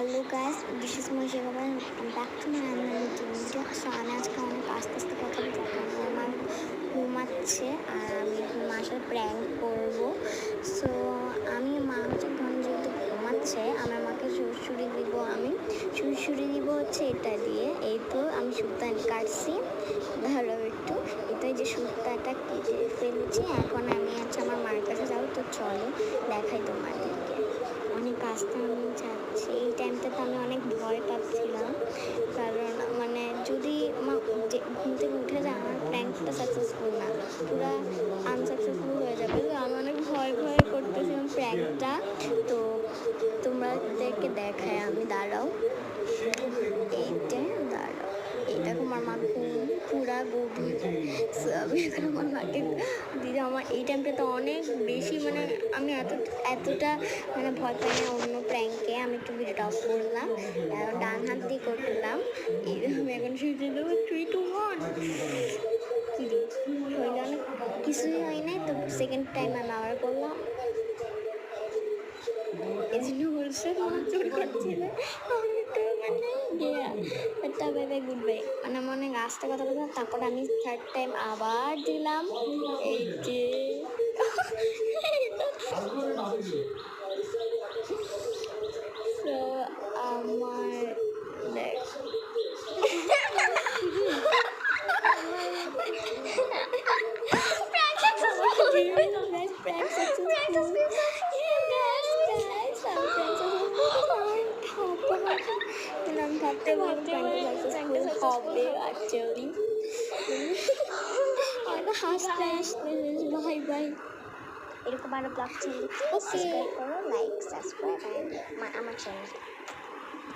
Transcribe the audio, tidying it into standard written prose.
Hello guys, this is my জেবাবান back to my online video. So আমি আজকে অনেক আস্তে আস্তে কথা বলছি, কারণ আমার ঘুমাচ্ছে আর আমি মাসের প্র্যাঙ্ক করবো। সো আমি মা হচ্ছে ধরুন যেহেতু ঘুমাচ্ছে, আমার মাকে সুড়সুড়ি দিব। আমি সুড়সুড়ি দিব হচ্ছে এটা দিয়ে। এই তো আমি সুতা কাটছি, ভালো একটু এটাই যে সুতাটা কেটে ফেলেছি। এখন আমি হচ্ছে আমার মার কাছে যাবো। তো চলো দেখাই তোমাদেরকে। অনেক আসতে আমি যাচ্ছি। এই টাইমটাতে আমি অনেক ভয় পাচ্ছিলাম, কারণ মানে যদি আমার যে ঘুম থেকে উঠে যায় আমার প্র্যাঙ্কটা সাকসেসফুল না, পুরো আনসাকসেসফুল হয়ে যাবে। তো আমি অনেক ভয় করতেছিলাম প্র্যাঙ্কটা। তো তোমাদেরকে দেখায় আমি, দাঁড়াও, এইটা দাঁড়াও, এটা আমার মা পুরা গভীর। আমি এখন আমার মাকে দিদি আমার এই টাইমটাতে অনেক বেশি মানে আমি এতটা মানে ভয় পাই না অন্য প্র্যাঙ্কে। আমি একটু ভিডিওটা অফ করলাম, ডান হাত দিয়ে করলাম। এই আমি এখন শুনতে দেবো 3, 2, 1 কি দি হইল না, কিছুই হয় নাই। তো সেকেন্ড টাইম আমি আবার করলাম, এই জন্য বলছে মা জোর করছিল। আমি তো মানে একটা বাই বাই গুড বাই মানে আমি অনেক আস্তে কথা বললাম। তারপর আমি থার্ড টাইম আবার দিলাম, এই যে তো আমার দেখ আমি ভাবতে হবে অ্যাকচুয়ালি হাসতে হাসতে বাই বাই। এরকম আরো ব্লগ চ্যানেল সাবস্ক্রাইব করো, লাইক সাবস্ক্রাইব আমার চ্যানেল।